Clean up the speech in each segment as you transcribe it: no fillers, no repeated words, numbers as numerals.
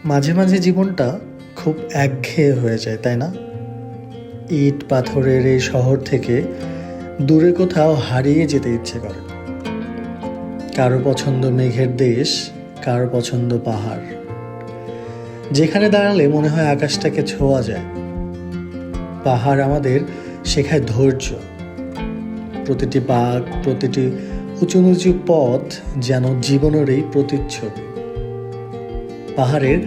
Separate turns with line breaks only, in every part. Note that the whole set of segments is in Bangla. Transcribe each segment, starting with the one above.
মাঝে মাঝে জীবনটা খুব একঘেয়ে হয়ে যায়, তাই না? ইট পাথরের এই শহর থেকে দূরে কোথাও হারিয়ে যেতে ইচ্ছে করে। কারো পছন্দ মেঘের দেশ, কারো পছন্দ পাহাড়, যেখানে দাঁড়ালে মনে হয় আকাশটাকে ছোঁয়া যায়। পাহাড় আমাদের শেখায় ধৈর্য। প্রতিটি বাঁক, প্রতিটি উঁচু নিচু পথ যেন জীবনেরই প্রতিচ্ছবি। পাহাড়ের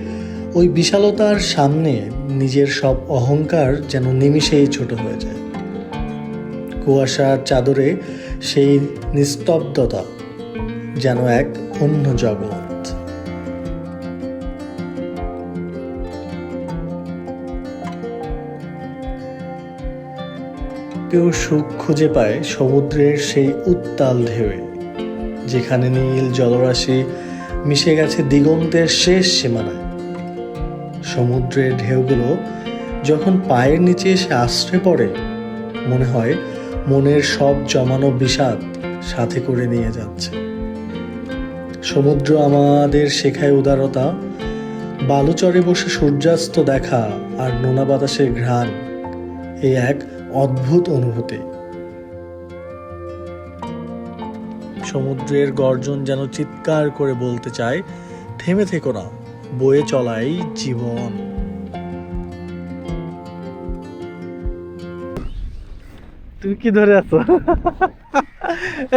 ওই বিশালতার সামনে নিজের সব অহংকার যেন নিমিষেই ছোট হয়ে যায়। কুয়াশার চাদরে সেই নিস্তব্ধতা যেন এক অন্য জগৎ। কেউ সুখ খুঁজে পায় সমুদ্রের সেই উত্তাল ঢেউয়ে, যেখানে নীল জলরাশি মিশে গেছে দিগন্তের শেষ সীমানায়। সমুদ্রের ঢেউগুলো যখন পায়ের নিচে এসে আশ্রে পড়ে, মনে হয় মনের সব জমানো বিষাদ সাথে করে নিয়ে যাচ্ছে। সমুদ্র আমাদের শেখায় উদারতা। বালুচরে বসে সূর্যাস্ত দেখা আর নোনা বাতাসের ঘ্রাণ, এই এক অদ্ভুত অনুভূতি। সমুদ্রের গর্জন যেন চিৎকার করে বলতে চায়, থেমে থেকো না, বয়ে চলাই জীবন। তুমি কি ধরে আছো?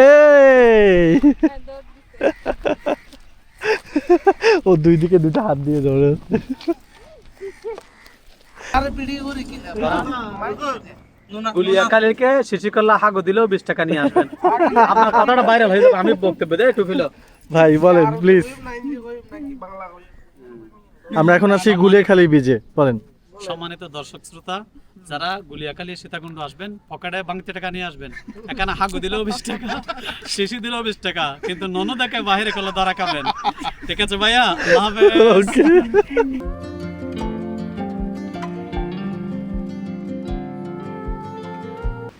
এই ও দুই দিকে দুটো হাত দিয়ে ধরে আছে।
গুলিয়াকালীকে শিশিকল্লা হাগো দিলেও 20 টাকা নিয়ে আসবেন। আপনার কথাটা ভাইরাল হয়ে যাবে, আমি বক্তব্য দেই একটু ফিল।
ভাই বলেন প্লিজ। আমরা এখন আছি গুলিয়াখালী বিচে, বলেন।
সম্মানিত দর্শক শ্রোতা, যারা গুলিয়াকালী সীতাকুণ্ড আসবেন, পকেটে বাংতি টাকা নিয়ে আসবেন। এখানে হাগু দিলেও 20 টাকা, শিশি দিলেও 20 টাকা, কিন্তু ননদাকে বাহিরে করলে ধরা খাবেন। ঠিক আছে ভাইয়া, আল্লাহ হাফেজ।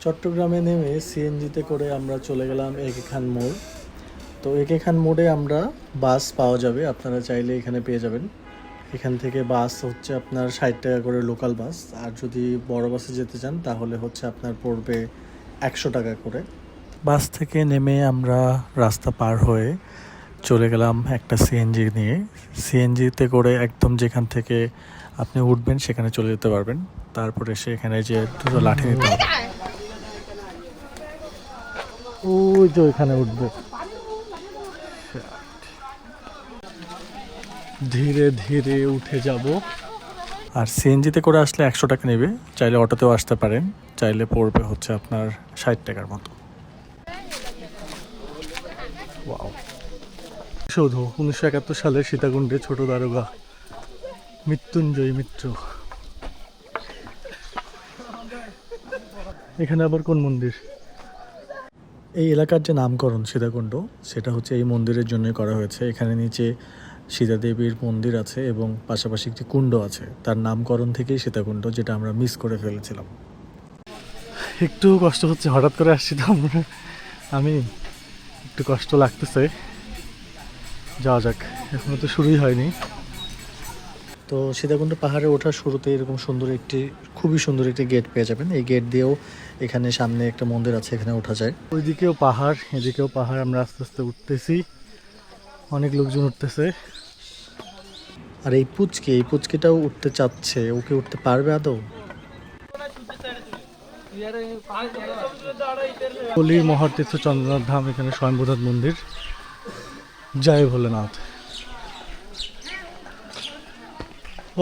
চট্টগ্রামে নেমে সিএনজিতে করে আমরা চলে গেলাম একে খান মোড়। তো একে খান মোড়ে আমরা বাস পাওয়া যাবে, আপনারা চাইলে এখানে পেয়ে যাবেন। এখান থেকে বাস হচ্ছে আপনার 60 টাকা করে লোকাল বাস, আর যদি বড় বাসে যেতে চান তাহলে হচ্ছে আপনার পড়বে 100 টাকা করে। বাস থেকে নেমে আমরা রাস্তা পার হয়ে চলে গেলাম একটা সিএনজি নিয়ে। সিএনজিতে করে একদম যেখান থেকে আপনি উঠবেন সেখানে চলে যেতে পারবেন। তারপরে সেখানে যে দুটো লাঠি নিতে হবে, ওই যে ওইখানে উঠবে। ধীরে ধীরে উঠে যাব। আর সিএনজিতে করে আসলে 100 টাকা নেবে, চাইলে অটোতেও আসতে পারেন, চাইলে পড়বে হচ্ছে আপনার 60 টাকার মতো। ওয়াও, শুধু 1971 সালে সীতাকুণ্ডে ছোট দারোগা মৃত্যুঞ্জয় মিত্র। এখানে আবার কোন মন্দির? এই এলাকার যে নামকরণ সীতাকুণ্ড, সেটা হচ্ছে এই মন্দিরের জন্যই করা হয়েছে। এখানে নিচে সীতা দেবীর মন্দির আছে এবং পাশাপাশি একটি কুণ্ড আছে, তার নামকরণ থেকেই সীতাকুণ্ড, যেটা আমরা মিস করে ফেলেছিলাম। একটু কষ্ট হচ্ছে, হঠাৎ করে আসছি তো আমরা, আমি একটু কষ্ট লাগতেছে। যাওয়া যাক, এখনো তো শুরুই হয়নি। তো সীতাকুণ্ড পাহাড়ে ওঠার শুরুতে এরকম খুবই সুন্দর একটি গেট পেয়ে যাবেন। এই গেট দিয়েও এখানে সামনে একটা মন্দির আছে, এখানে ওঠা যায়। ওইদিকেও পাহাড়, এদিকেও পাহাড়। আমরা আস্তে আস্তে উঠতেছি, অনেক লোকজন উঠতেছে। আর এই পুচকিটাও উঠতে চাচ্ছে, ওকে উঠতে পারবে আদৌ? পল্লীর মহাতীর্থ চন্দ্রনাথ ধাম, এখানে স্বয়ংভূনাথ মন্দির। জয় ভোলেনাথ।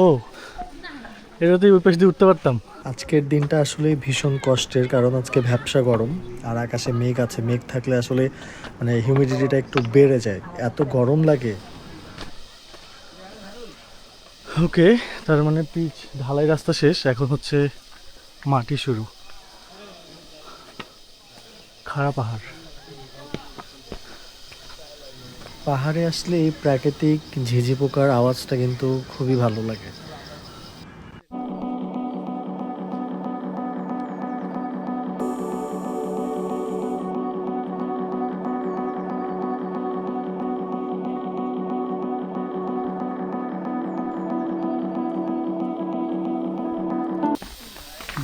ও, এটাতেই ওই পাশ দিয়ে উঠতে পারতাম। আজকের দিনটা আসলে ভীষণ কষ্টের, কারণ আজকে ভ্যাপসা গরম আর আকাশে মেঘ আছে। মেঘ থাকলে আসলে মানে হিউমিডিটিটা একটু বেড়ে যায়, এত গরম লাগে। ওকে, তার মানে পিচ ঢালাই রাস্তা শেষ, এখন হচ্ছে মাটি শুরু। খাড়া পাহাড়। পাহাড়ে আসলে এই প্রাকৃতিক ঝিঝি পোকার আওয়াজটা কিন্তু খুবই ভালো লাগে।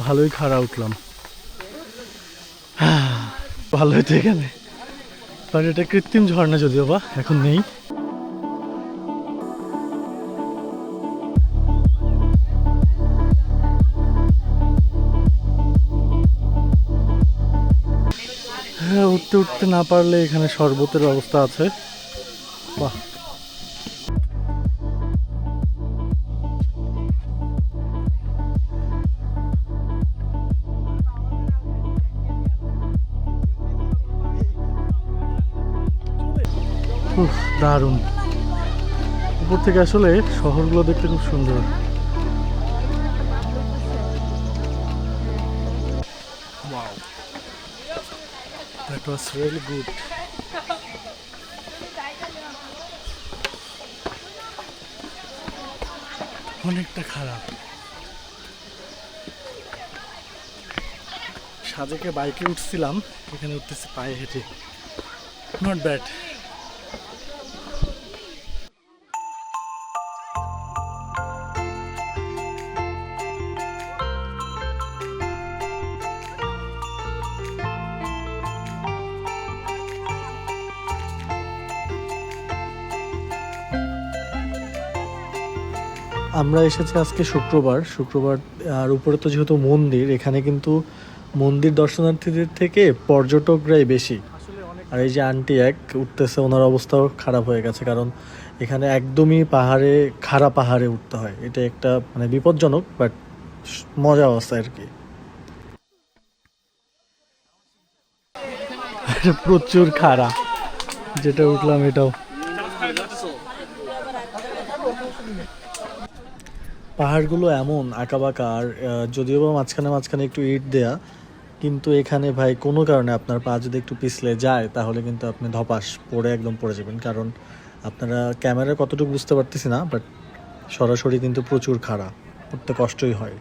ভালোই খাড়া উঠলাম। ভালো হয়েছে এখানে, কারণ এটা কৃত্রিম ঝর্ণা যদিও বা এখন নেই। হ্যাঁ, উঠতে উঠতে না পারলে এখানে শরবতের ব্যবস্থা আছে। বাহ, উফ, দারুণ। উপর থেকে আসলে শহরগুলো দেখতে খুব সুন্দর। Wow, that was really good. অনেকটা খারাপ। সাজেকে বাইকে উঠছিলাম, এখানে উঠতেছি পায়ে হেঁটে। Not bad. আমরা এসেছি আজকে শুক্রবার। আর উপরে তো যেহেতু মন্দির, এখানে কিন্তু মন্দির দর্শনার্থীদের থেকে পর্যটকরাই বেশি। আর এই যে আন্টি এক উঠতেছে, ওনার অবস্থাও খারাপ হয়ে গেছে, কারণ এখানে একদমই খাড়া পাহাড়ে উঠতে হয়। এটা একটা মানে বিপজ্জনক, বাট মজা আছে আর কি। প্রচুর খাড়া, যেটা উঠলাম এটাও। পাহাড়গুলো এমন আঁকাবাঁকা, আর যদিও বা মাঝখানে মাঝখানে একটু ইট দেয়া, কিন্তু এখানে ভাই কোনো কারণে আপনার পা যদি একটু পিছলে যায় তাহলে কিন্তু আপনি ধপাস পড়ে একদম পড়ে যাবেন। কারণ আপনারা ক্যামেরায় কতটুকু বুঝতে পারতেছি না, বাট সরাসরি কিন্তু প্রচুর খাড়া, উঠতে কষ্টই হয়।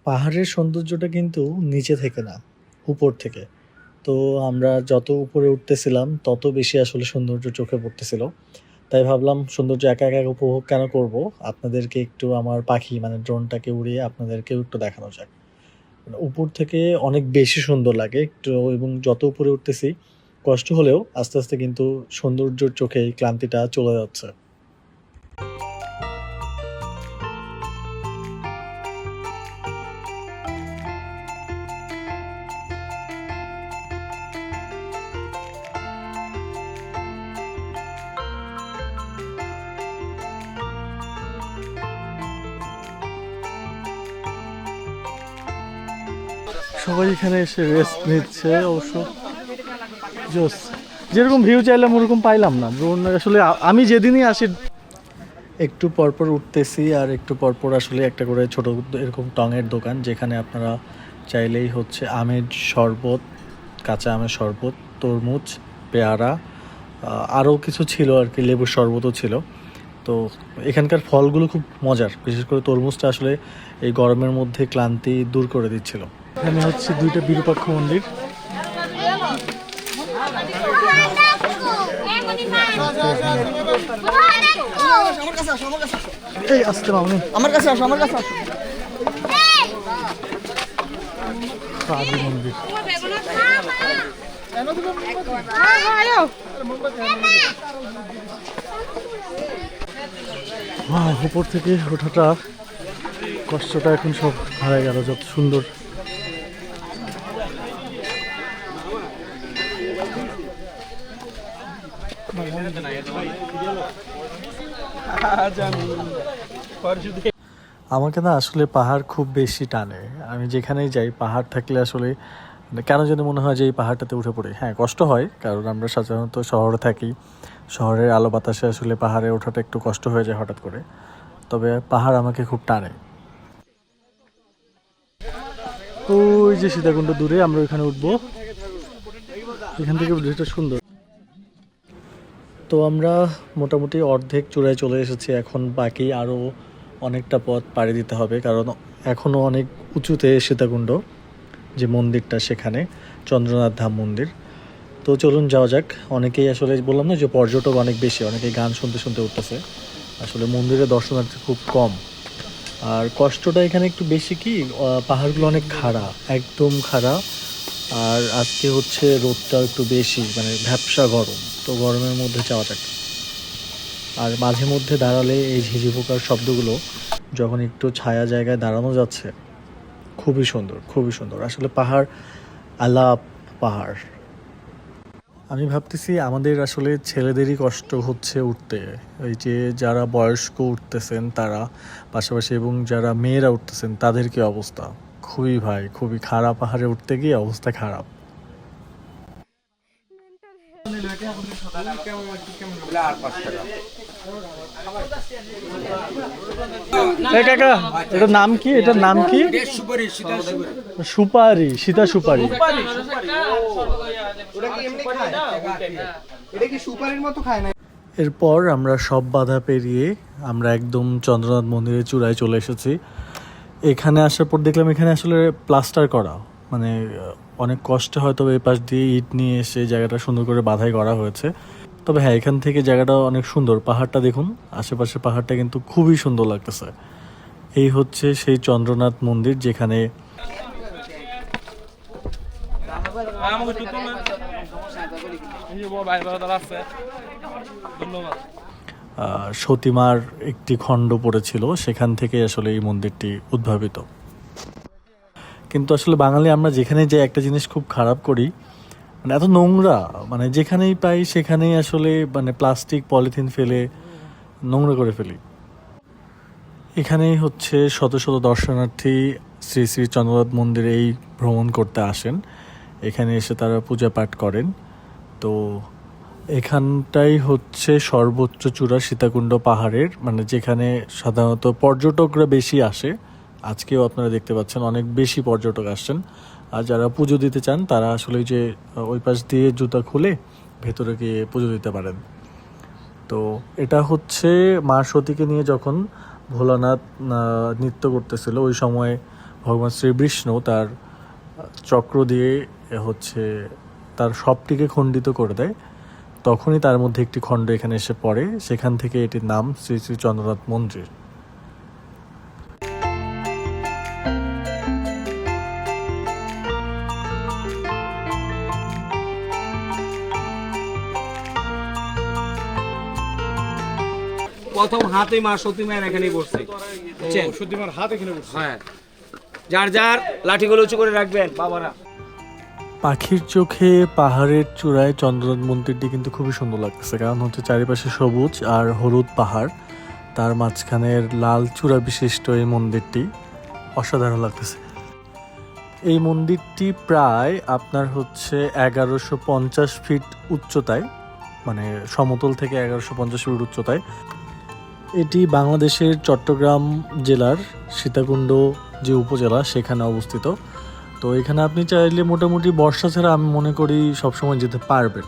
পাহাড়ের সৌন্দর্যটা কিন্তু নিচে থেকে না, উপর থেকে। তো আমরা যত উপরে উঠতেছিলাম তত বেশি আসলে সৌন্দর্য চোখে পড়তেছিল। তাই ভাবলাম সৌন্দর্য একা একা উপভোগ কেন করব, আপনাদেরকে একটু আমার পাখি মানে ড্রোনটাকে উড়িয়ে আপনাদেরকেও একটু দেখানো যাক। মানে উপর থেকে অনেক বেশি সুন্দর লাগে একটু, এবং যত উপরে উঠতেছি কষ্ট হলেও আস্তে আস্তে কিন্তু সৌন্দর্যের চোখে এই ক্লান্তিটা চলে যাচ্ছে। সবাই এখানে এসে রেস্ট নিচ্ছে অবশ্য। জোস, যেরকম ভিউ চাইলাম ওরকম পাইলাম না। ড্রোন আসলে আমি যেদিনই আসি একটু পরপর উঠতেছি, আর একটু পরপর আসলে একটা করে ছোট এরকম টঙের দোকান, যেখানে আপনারা চাইলেই হচ্ছে আমের শরবত, কাঁচা আমের শরবত, তরমুজ, পেয়ারা, আরও কিছু ছিল আর কি, লেবুর শরবতও ছিল। তো এখানকার ফলগুলো খুব মজার, বিশেষ করে তরমুজটা আসলে এই গরমের মধ্যে ক্লান্তি দূর করে দিচ্ছিল। এখানে হচ্ছে দুইটা বিরূপাক্ষ মন্দির। এই আসতে মামনি, আমার কাছে আসো, আমার কাছে আসো। কালী মন্দির। উপর থেকে ওঠাটা কষ্টটা এখন সব হারাই গেল, যত সুন্দর। আমাকে না আসলে পাহাড় খুব বেশি টানে। আমি যেখানেই যাই পাহাড় থাকলে আসলে কেন জানি মনে হয় যে এই পাহাড়টাতে উঠে পড়ি। হ্যাঁ, কষ্ট হয়, কারণ আমরা সাধারণত শহরে থাকি, শহরের আলো বাতাসে আসলে পাহাড়ে ওঠাটা একটু কষ্ট হয়ে যায় হঠাৎ করে। তবে পাহাড় আমাকে খুব টানে। ওই যে সীতাকুণ্ড দূরে, আমরা ওইখানে উঠবো। এখান থেকে ভিউটা সুন্দর। তো আমরা মোটামুটি অর্ধেক চূড়ায় চলে এসেছি। এখন বাকি আরও অনেকটা পথ পাড়ি দিতে হবে, কারণ এখনও অনেক উঁচুতে সীতাকুণ্ড যে মন্দিরটা, সেখানে চন্দ্রনাথ ধাম মন্দির। তো চলুন যাওয়া যাক। অনেকেই আসলে বললাম না যে পর্যটক অনেক বেশি, অনেকেই গান শুনতে শুনতে উঠতেছে। আসলে মন্দিরে দর্শনার্থী খুব কম। আর কষ্টটা এখানে একটু বেশি কি, পাহাড়গুলো অনেক খাড়া, একদম খাড়া। আর আজকে হচ্ছে রোদটা একটু বেশি, মানে ভ্যাপসা গরম, তো গরমের মধ্যে যাওয়া যাক। আর মাঝে মধ্যে দাঁড়ালে এই ঝিঝি পোকার শব্দগুলো, যখন একটু ছায়া জায়গায় দাঁড়ানো যাচ্ছে, খুবই সুন্দর, খুবই সুন্দর। আসলে পাহাড় আলাপ পাহাড়। আমি ভাবতেছি আমাদের আসলে ছেলেদেরই কষ্ট হচ্ছে উঠতে, এই যে যারা বয়স্ক উঠতেছেন তারা, পাশাপাশি এবং যারা মেয়েরা উঠতেছেন তাদের কি অবস্থা। খুবই ভাই, খুবই খারাপ। পাহাড়ে উঠতে গিয়ে অবস্থা খারাপ। এই কাকা, এটার নাম কি? এটার নাম কি? সুপারি, সীতা সুপারি। এরপর আমরা সব বাধা পেরিয়ে আমরা একদম চন্দ্রনাথ মন্দিরের চূড়ায় চলে এসেছি। এখানে আসার পর দেখলাম এখানে আসলে প্লাস্টার করা, মানে অনেক কষ্টে হয়তো এই পাশ দিয়ে ইট নিয়ে এসে জায়গাটা সুন্দর করে বাধাই করা হয়েছে। তবে হ্যাঁ, এখান থেকে জায়গাটা অনেক সুন্দর। পাহাড়টা দেখুন, আশেপাশে পাহাড়টা কিন্তু খুবই সুন্দর লাগতেছে। এই হচ্ছে সেই চন্দ্রনাথ মন্দির, যেখানে সতীমার একটি খণ্ড পড়েছিল, সেখান থেকে আসলে এই মন্দিরটি উদ্ভাবিত। কিন্তু আসলে বাঙালি আমরা যেখানে যে একটা জিনিস খুব খারাপ করি, মানে এত নোংরা, মানে যেখানেই পাই সেখানেই আসলে মানে প্লাস্টিক পলিথিন ফেলে নোংরা করে ফেলি। এখানেই হচ্ছে শত শত দর্শনার্থী শ্রী শ্রী চন্দ্রনাথ মন্দিরে এই ভ্রমণ করতে আসেন। এখানে এসে তারা পূজা পাঠ করেন। তো এখানটাই হচ্ছে সর্বোচ্চ চূড়া সীতাকুণ্ড পাহাড়ের, মানে যেখানে সাধারণত পর্যটকরা বেশি আসে। আজকেও আপনারা দেখতে পাচ্ছেন অনেক বেশি পর্যটক আসছেন। আর যারা পুজো দিতে চান তারা আসলে যে ওই পাশ দিয়ে জুতা খুলে ভেতরে গিয়ে পুজো দিতে পারেন। তো এটা হচ্ছে মা সতীকে নিয়ে যখন ভোলানাথ নৃত্য করতেছিল, ওই সময় ভগবান শ্রীবিষ্ণু তার চক্র দিয়ে হচ্ছে তার সবটিকে খণ্ডিত করে দেয়। তখনই তার মধ্যে একটি খণ্ড এখানে এসে পড়ে, সেখান থেকে এটির নাম শ্রী শ্রী চন্দ্রনাথ মন্দির।
প্রথম হাতে মা সতী মায়ের এখানেই বসছে,
সতীমার হাত এখানে বসছে।
হ্যাঁ, যার যার লাঠিগুলো উঁচু করে রাখবেন বাবারা।
পাখির চোখে পাহাড়ের চূড়ায় চন্দ্রনাথ মন্দিরটি কিন্তু খুবই সুন্দর লাগতেছে, কারণ হচ্ছে চারিপাশে সবুজ আর হলুদ পাহাড়, তার মাঝখানের লাল চূড়া বিশিষ্ট এই মন্দিরটি অসাধারণ লাগতেছে। এই মন্দিরটি প্রায় আপনার হচ্ছে 1150 ফিট উচ্চতায়, মানে সমতল থেকে 1150 ফিট উচ্চতায়। এটি বাংলাদেশের চট্টগ্রাম জেলার সীতাকুণ্ড যে উপজেলা সেখানে অবস্থিত। তো এখানে আপনি চাইলে মোটামুটি বর্ষা ছাড়া আমি মনে করি সবসময় যেতে পারবেন।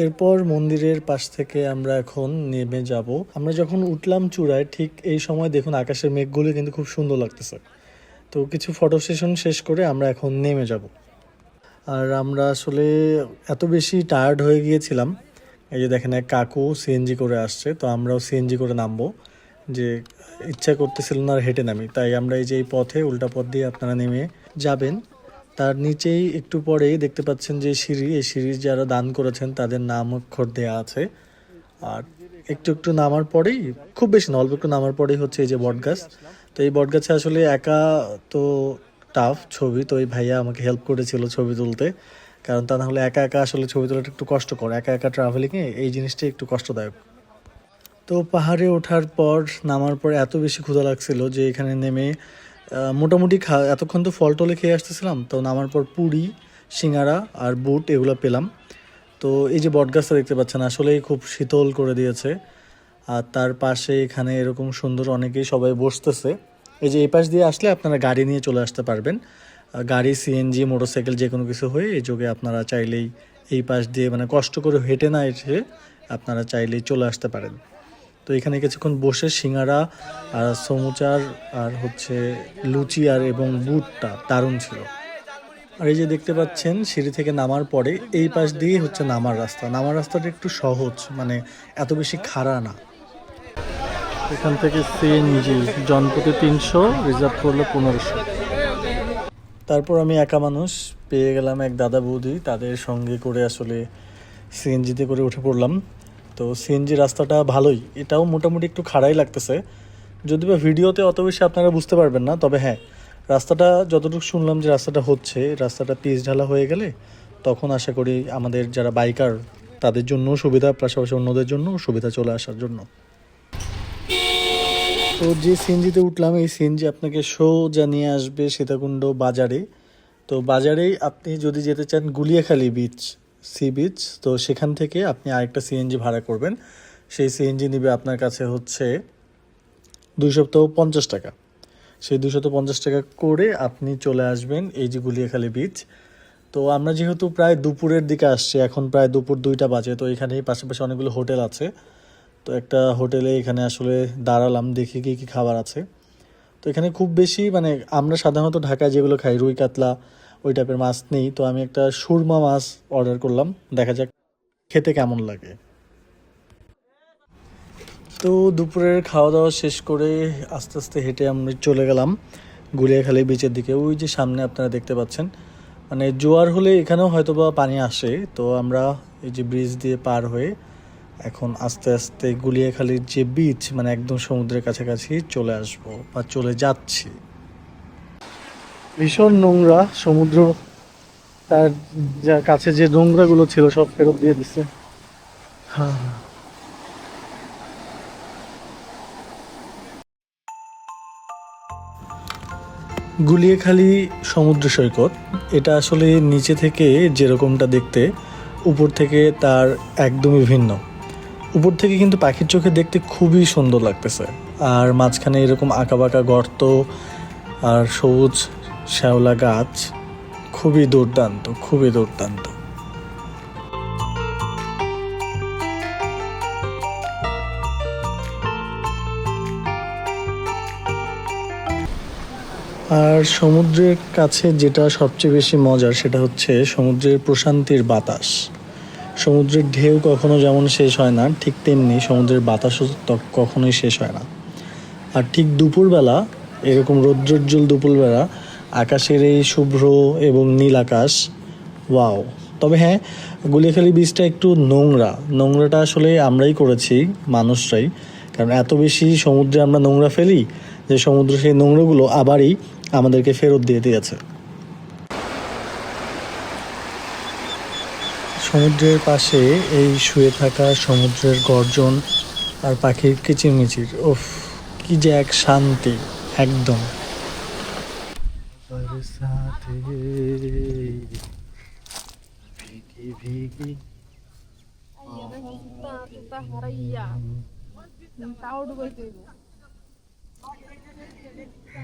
এরপর মন্দিরের পাশ থেকে আমরা এখন নেমে যাব। আমরা যখন উঠলাম চূড়ায়, ঠিক এই সময় দেখুন আকাশের মেঘগুলো কিন্তু খুব সুন্দর লাগতেছে। তো কিছু ফটো সেশন শেষ করে আমরা এখন নেমে যাব। আর আমরা আসলে এত বেশি টায়ার্ড হয়ে গিয়েছিলাম, এই যে দেখেন এক কাকু সিএনজি করে আসছে, তো আমরাও সিএনজি করে নামবো, যে ইচ্ছা করতেছিল না আর হেঁটে নামি। তাই আমরা এই যে এই পথে, উল্টা পথ দিয়ে আপনারা নেমে যাবেন। তার নিচেই একটু পরেই দেখতে পাচ্ছেন যে সিঁড়ি, এই সিঁড়ি যারা দান করেছেন তাদের নাম অক্ষর দেওয়া আছে। আর একটু একটু নামার পরেই, খুব বেশি না, অল্প একটু নামার পরেই হচ্ছে এই যে বটগাছ। তো এই বটগাছে আসলে একা তো টাফ ছবি, তো এই ভাইয়া আমাকে হেল্প করেছিল ছবি তুলতে, কারণ তা না হলে একা একা আসলে ছবি তোলাটা একটু কষ্টকর, একা একা ট্রাভেলিংয়ে এই জিনিসটা একটু কষ্টদায়ক। তো পাহাড়ে ওঠার পর নামার পর এত বেশি ক্ষুধা লাগছিল যে এখানে নেমে মোটামুটি এতক্ষণ তো ফল টলে খেয়ে আসতেছিলাম, তো নামার পর পুরি, সিঙ্গারা আর বুট এগুলো পেলাম। তো এই যে বটগাছটা দেখতে পাচ্ছেন আসলেই খুব শীতল করে দিয়েছে। আর তার পাশে এখানে এরকম সুন্দর অনেকেই সবাই বসতেছে। এই যে এই পাশ দিয়ে আসলে আপনারা গাড়ি নিয়ে চলে আসতে পারবেন, গাড়ি, সিএনজি, মোটরসাইকেল যে কোনো কিছু হয়ে এই যোগে আপনারা চাইলেই এই পাশ দিয়ে, মানে কষ্ট করে হেঁটে না এসে আপনারা চাইলেই চলে আসতে পারেন। তো এখানে কিছুক্ষণ বসে সিঙ্গারা আর সমুচার আর হচ্ছে লুচি আর এবং বুটটা দারুণ ছিল। আর এই যে দেখতে পাচ্ছেন সিঁড়ি থেকে নামার পরে এই পাশ দিয়ে হচ্ছে নামার রাস্তা। নামার রাস্তাটা একটু সহজ, মানে এত বেশি খাড়া না। এখান থেকে সিএনজি জনপ্রতি 300, রিজার্ভ করলে 1500। তারপর আমি একা মানুষ পেয়ে গেলাম এক দাদা বৌদি, তাদের সঙ্গে করে আসলে সিএনজিতে করে উঠে পড়লাম। তো সিএনজি রাস্তাটা ভালোই, এটাও মোটামুটি একটু খাড়াই লাগতেছে, যদি বা ভিডিওতে অত বেশি আপনারা বুঝতে পারবেন না। তবে হ্যাঁ, রাস্তাটা যতটুকু শুনলাম যে রাস্তাটা হচ্ছে, রাস্তাটা পিচ ঢালা হয়ে গেলে তখন আশা করি আমাদের যারা বাইকার তাদের জন্য সুবিধা, পাশাপাশি অন্যদের জন্য সুবিধা চলে আসার জন্য। তো যে সিএনজিতে উঠলাম, এই সিএনজি আপনাকে সোজা নিয়ে আসবে সীতাকুণ্ড বাজারে। তো বাজারেই আপনি যদি যেতে চান গুলিয়াখালী বিচ, সি বিচ, তো সেখান থেকে আপনি আরেকটা সিএনজি ভাড়া করবেন। সেই সিএনজি নেবে আপনার কাছে হচ্ছে 250 টাকা। সেই 250 টাকা করে আপনি চলে আসবেন এই যে গুলিয়াখালী বিচ। তো আমরা যেহেতু প্রায় দুপুরের দিকে আসছি, এখন প্রায় দুপুর 2টা বাজে, তো এখানেই পাশাপাশি অনেকগুলো হোটেল আছে। তো একটা হোটেলে এখানে আসলে দাঁড়ালাম, দেখি কী কী খাবার আছে। তো এখানে খুব বেশি মানে আমরা সাধারণত ঢাকায় যেগুলো খাই, রুই কাতলা ওই টাইপের মাছ নেই। তো আমি একটা সুরমা মাছ অর্ডার করলাম, দেখা যাক খেতে কেমন লাগে। তো দুপুরের খাওয়া দাওয়া শেষ করে আস্তে আস্তে হেঁটে আমরা চলে গেলাম গুলিয়াখালী বিচের দিকে। ওই যে সামনে আপনারা দেখতে পাচ্ছেন, মানে জোয়ার হলে এখানেও হয়তো বা পানি আসে। তো আমরা এই যে ব্রিজ দিয়ে পার হয়ে এখন আস্তে আস্তে গুলিয়াখালীর যে বিচ, মানে একদম সমুদ্রের কাছাকাছি চলে আসবো বা চলে যাচ্ছি। ভীষণ নোংরা সমুদ্র, তার যা কাছে যে নোংরাগুলো ছিল সব ফেরত দিয়ে দিচ্ছে। হ্যাঁ, গুলিয়াখালী সমুদ্র সৈকত, এটা আসলে নিচে থেকে যেরকমটা দেখতে, উপর থেকে তার একদমই ভিন্ন। উপর থেকে কিন্তু পাখির চোখে দেখতে খুবই সুন্দর লাগতেছে, আর মাঝখানে এরকম আঁকাবাঁকা গর্ত আর সবুজ শ্যাওলা গাছ, খুবই দুর্দান্ত, খুবই দুর্দান্ত। আর সমুদ্রের কাছে যেটা সবচেয়ে বেশি মজার, সেটা হচ্ছে সমুদ্রের প্রশান্তির বাতাস। সমুদ্রের ঢেউ কখনো যেমন শেষ হয় না, ঠিক তেমনি সমুদ্রের বাতাসও কখনোই শেষ হয় না। আর ঠিক দুপুরবেলা, এরকম রৌদ্রোজ্জ্বল দুপুরবেলা, আকাশের এই শুভ্র এবং নীল আকাশ, ওয়াও। তবে হ্যাঁ, গুলিয়াখালী বীচটা একটু নোংরাটা আসলে আমরাই করেছি, মানুষরাই। কারণ এত বেশি সমুদ্রে আমরা নোংরা ফেলি যে সমুদ্র সেই নোংরাগুলো আবারই আমাদেরকে ফেরত দিয়ে দিয়েছে। সমুদ্রের পাশে এই শুয়ে থাকা সমুদ্রের গর্জন আর পাখির কিচিরমিচির, ওফ, কি যে এক শান্তি একদম।